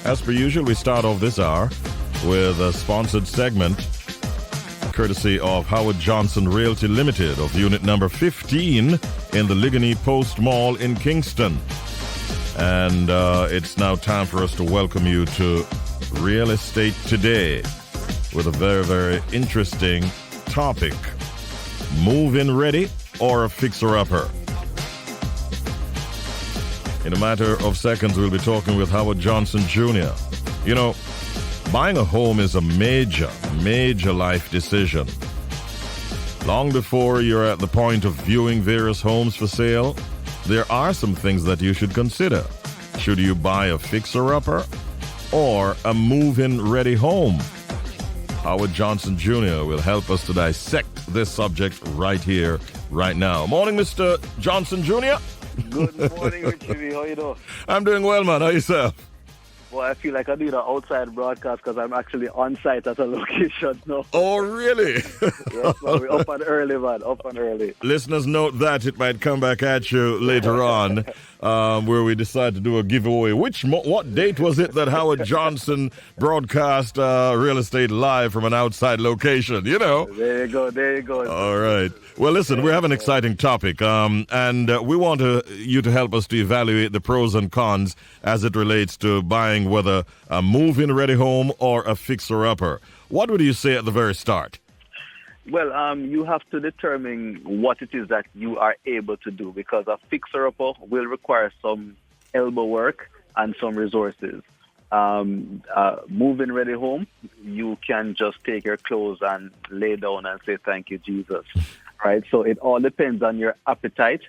As per usual, we start off this hour with a sponsored segment courtesy of Howard Johnson Realty Limited of unit number 15 in the Ligony Post Mall in Kingston. And it's now time for us to welcome you to Real Estate Today with a very, very interesting topic. Move-in ready or a fixer-upper? In a matter of seconds, we'll be talking with Howard Johnson Jr. You know, buying a home is a major, major life decision. Long before you're at the point of viewing various homes for sale, there are some things that you should consider. Should you buy a fixer-upper or a move-in ready home? Howard Johnson Jr. will help us to dissect this subject right here, right now. Morning, Mr. Johnson Jr. Good morning, Richie. How you doing? I'm doing well, man. How yourself? Well, I feel like I do the outside broadcast because I'm actually on site at a location now. Oh, really? Yes, man. We're up and early, man. Up and early. Listeners, note that it might come back at you later on, where we decide to do a giveaway. What date was it that Howard Johnson broadcast real estate live from an outside location? You know. There you go. All right. Well, listen, we have an exciting topic, and we want you to help us to evaluate the pros and cons as it relates to buying whether a move-in ready home or a fixer-upper. What would you say at the very start? Well, you have to determine what it is that you are able to do, because a fixer-upper will require some elbow work and some resources. Move-in ready home, you can just take your clothes and lay down and say, thank you, Jesus. Right? So it all depends on your appetite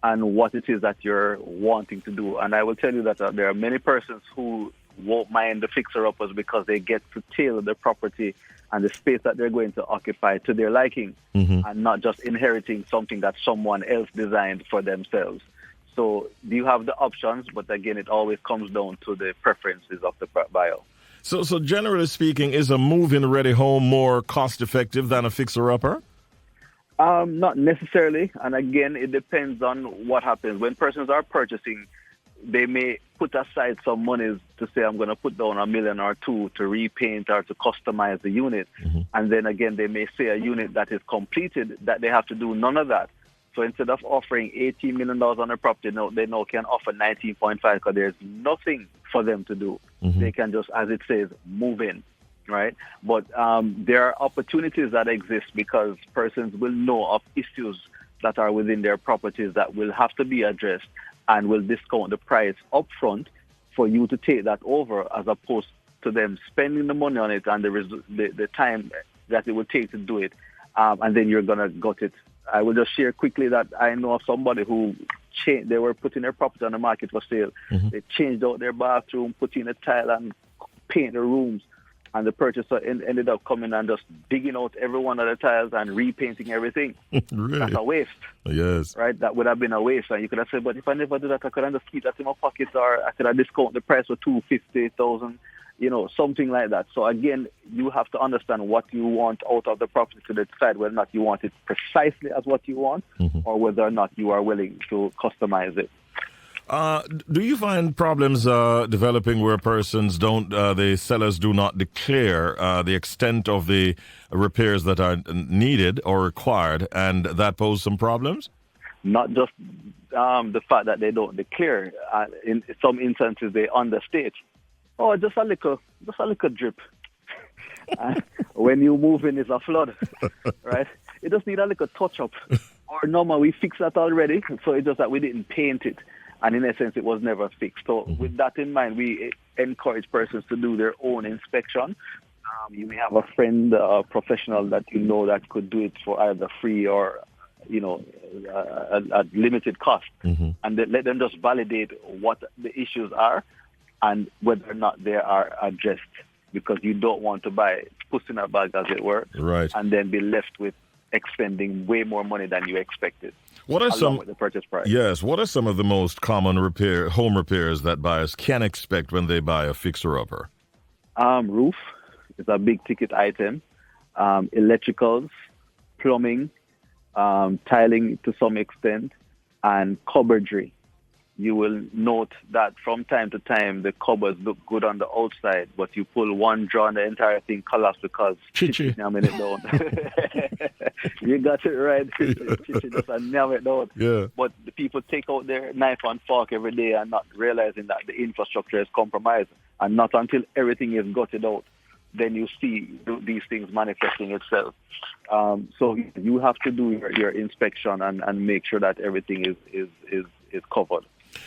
and what it is that you're wanting to do. And I will tell you that there are many persons who won't mind the fixer-uppers because they get to tailor the property and the space that they're going to occupy to their liking, and not just inheriting something that someone else designed for themselves. So you have the options, but again, it always comes down to the preferences of the buyer. So generally speaking, is a move-in ready home more cost-effective than a fixer-upper? Not necessarily. And again, it depends on what happens. When persons are purchasing, they may put aside some monies to say, I'm going to put down $1 million or $2 million to repaint or to customize the unit. And then again, they may say a unit that is completed, that they have to do none of that. So instead of offering $18 million on a property, they now can offer 19.5 because there's nothing for them to do. They can just, as it says, move in. Right, but there are opportunities that exist because persons will know of issues that are within their properties that will have to be addressed and will discount the price upfront for you to take that over, as opposed to them spending the money on it and the time that it will take to do it, and then you're gonna gut it. I will just share quickly that I know of somebody who they were putting their property on the market for sale. They changed out their bathroom, put in a tile and paint the rooms. And the purchaser ended up coming and just digging out every one of the tiles and repainting everything. Really? That's a waste. Yes. Right? That would have been a waste. And you could have said, but if I never do that, I could have just keep that in my pocket, or I could have discount the price for $250,000, something like that. So again, you have to understand what you want out of the property to decide whether or not you want it precisely as what you want, or whether or not you are willing to customize it. Do you find problems developing where the sellers do not declare the extent of the repairs that are needed or required, and that pose some problems? Not just the fact that they don't declare. In some instances, they understate. Oh, just a little drip. When you move in, it's a flood, right? It just need a little touch-up. Or normal, we fixed that already, so it's just that we didn't paint it. And in essence, it was never fixed. So with that in mind, we encourage persons to do their own inspection. You may have a friend, a professional that you know that could do it for either free or, at limited cost. And let them just validate what the issues are and whether or not they are addressed. Because you don't want to buy puss in a bag, as it were, right, and then be left with expending way more money than you expected. What are some with the purchase price? Yes. What are some of the most common home repairs that buyers can expect when they buy a fixer-upper? Roof is a big ticket item. Electricals, plumbing, tiling to some extent, and cupboardry. you will note that from time to time the cupboards look good on the outside, but you pull one drawer and the entire thing collapses because Chichi namming it down. You got it right. Chichi just namming it down. Yeah. But the people take out their knife and fork every day and not realizing that the infrastructure is compromised. And not until everything is gutted out, then you see these things manifesting itself. So you have to do your inspection and make sure that everything is covered.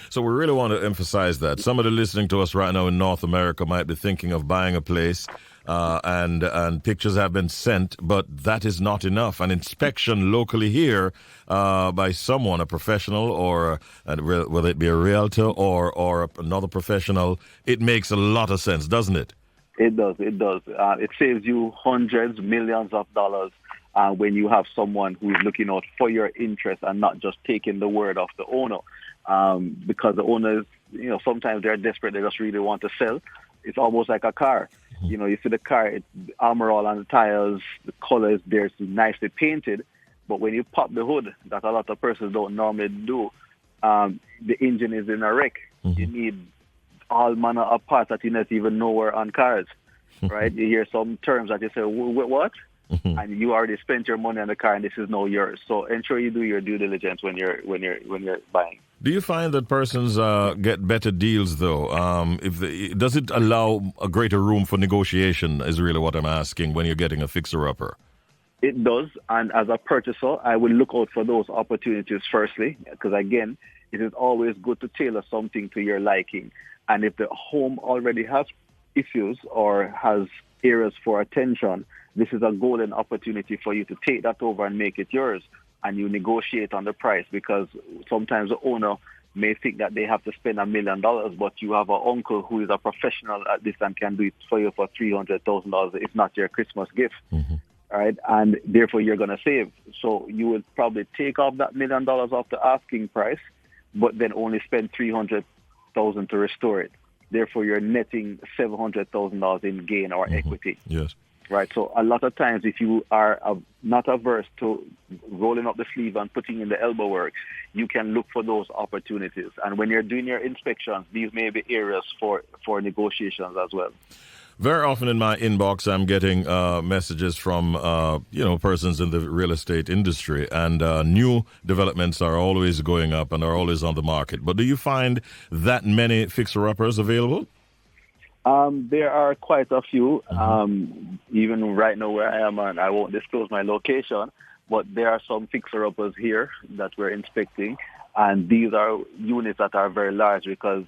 So we really want to emphasize that. Somebody listening to us right now in North America might be thinking of buying a place, and pictures have been sent, but that is not enough. An inspection locally here by someone, a professional, or whether it be a realtor or another professional, it makes a lot of sense, doesn't it? It does. It saves you hundreds, millions of dollars when you have someone who is looking out for your interest and not just taking the word of the owner. Because the owners, sometimes they're desperate. They just really want to sell. It's almost like a car. You see the car, it's armor all on the tires, the color is there, it's nicely painted. But when you pop the hood, that a lot of persons don't normally do, the engine is in a wreck. Mm-hmm. You need all manner of parts that you don't even know were on cars, right? You hear some terms that you say, what? Mm-hmm. And you already spent your money on the car, and this is now yours. So ensure you do your due diligence when you're buying. Do you find that persons get better deals though? Does it allow a greater room for negotiation? Is really what I'm asking when you're getting a fixer-upper. It does, and as a purchaser, I will look out for those opportunities firstly, because again, it is always good to tailor something to your liking. And if the home already has issues or has areas for attention, this is a golden opportunity for you to take that over and make it yours. And you negotiate on the price, because sometimes the owner may think that they have to spend $1 million, but you have an uncle who is a professional at this and can do it for you for $300,000, if not your Christmas gift. Mm-hmm. All right, and therefore you're going to save. So you will probably take off that $1 million off the asking price, but then only spend $300,000 to restore it. Therefore, you're netting $700,000 in gain or equity. Yes. Right. So a lot of times, if you are not averse to rolling up the sleeve and putting in the elbow work, you can look for those opportunities. And when you're doing your inspections, these may be areas for negotiations as well. Very often in my inbox, I'm getting messages from, persons in the real estate industry, and new developments are always going up and are always on the market. But do you find that many fixer-uppers available? There are quite a few, even right now where I am, and I won't disclose my location, but there are some fixer-uppers here that we're inspecting, and these are units that are very large, because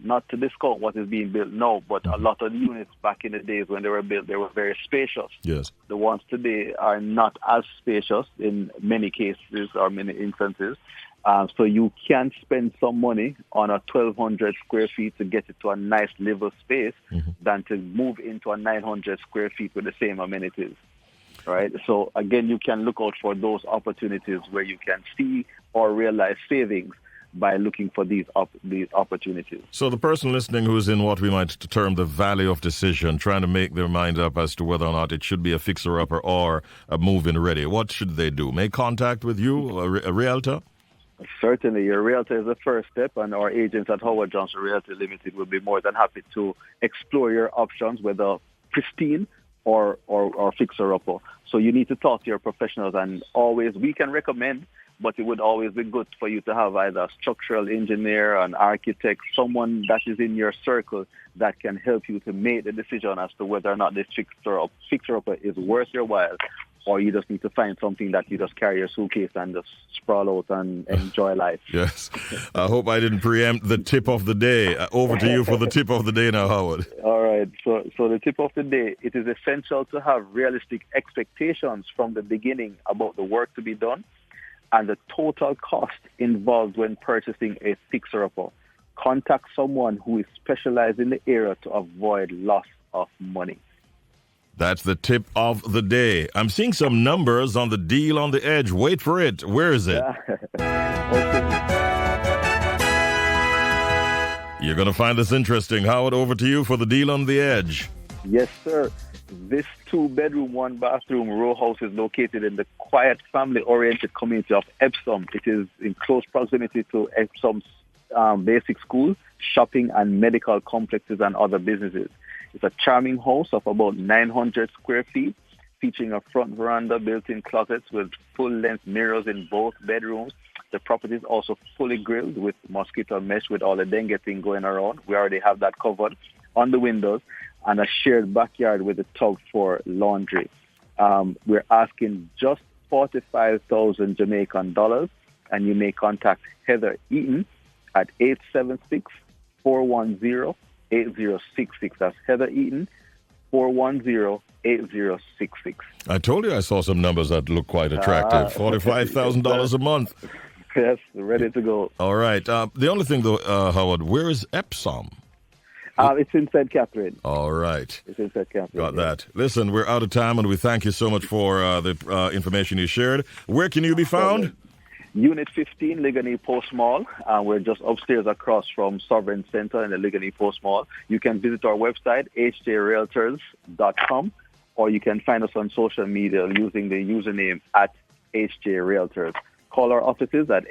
not to discount what is being built now, but a lot of units back in the days when they were built, they were very spacious. Yes. The ones today are not as spacious in many cases or many instances. So you can spend some money on a 1,200 square feet to get it to a nice livable space than to move into a 900 square feet with the same amenities. Right? So again, you can look out for those opportunities where you can see or realize savings by looking for these opportunities. So the person listening who's in what we might term the valley of decision, trying to make their mind up as to whether or not it should be a fixer-upper or a move-in ready, what should they do? Make contact with you, a realtor? Certainly. Your realtor is the first step, and our agents at Howard Johnson Realty Limited will be more than happy to explore your options, whether pristine or fixer-upper. So you need to talk to your professionals, and always we can recommend, but it would always be good for you to have either a structural engineer, an architect, someone that is in your circle that can help you to make the decision as to whether or not this fixer-upper is worth your while, or you just need to find something that you just carry your suitcase and just sprawl out and enjoy life. Yes. I hope I didn't preempt the tip of the day. Over to you for the tip of the day now, Howard. All right. So the tip of the day, it is essential to have realistic expectations from the beginning about the work to be done and the total cost involved when purchasing a fixer-upper. Contact someone who is specialized in the area to avoid loss of money. That's the tip of the day. I'm seeing some numbers on the deal on the edge. Wait for it. Where is it? You're going to find this interesting. Howard, over to you for the deal on the edge. Yes, sir. This 2-bedroom, 1-bathroom row house is located in the quiet, family-oriented community of Epsom. It is in close proximity to Epsom's basic school, shopping and medical complexes and other businesses. It's a charming house of about 900 square feet, featuring a front veranda, built-in closets with full-length mirrors in both bedrooms. The property is also fully grilled with mosquito mesh with all the dengue thing going around. We already have that covered on the windows, and a shared backyard with a tub for laundry. We're asking just 45,000 Jamaican dollars, and you may contact Heather Eaton at 876-410-8066. That's Heather Eaton, 410-8066. I told you I saw some numbers that look quite attractive. $45,000 a month. Yes, ready to go. All right. The only thing, though, Howard, where is Epsom? It's in St. Catherine. All right. It's in St. Catherine. Got that. Listen, we're out of time, and we thank you so much for the information you shared. Where can you be found? Unit 15, Ligonier Post Mall. We're just upstairs across from Sovereign Center in the Ligonier Post Mall. You can visit our website, hjrealtors.com, or you can find us on social media using the username at hjrealtors. Call our offices at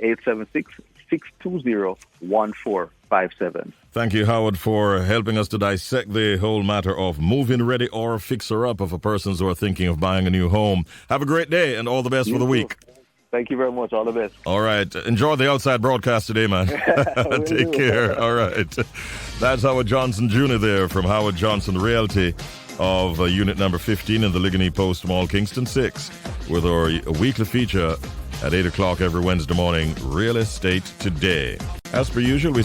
876-620-1457. Thank you, Howard, for helping us to dissect the whole matter of move-in ready or fixer-up for persons who are thinking of buying a new home. Have a great day and all the best for the week. Thank you very much. All the best. All right. Enjoy the outside broadcast today, man. Take care. All right. That's Howard Johnson Jr. there from Howard Johnson Realty of unit number 15 in the Ligonier Post Mall, Kingston 6, with our weekly feature at 8 o'clock every Wednesday morning, Real Estate Today. As per usual, we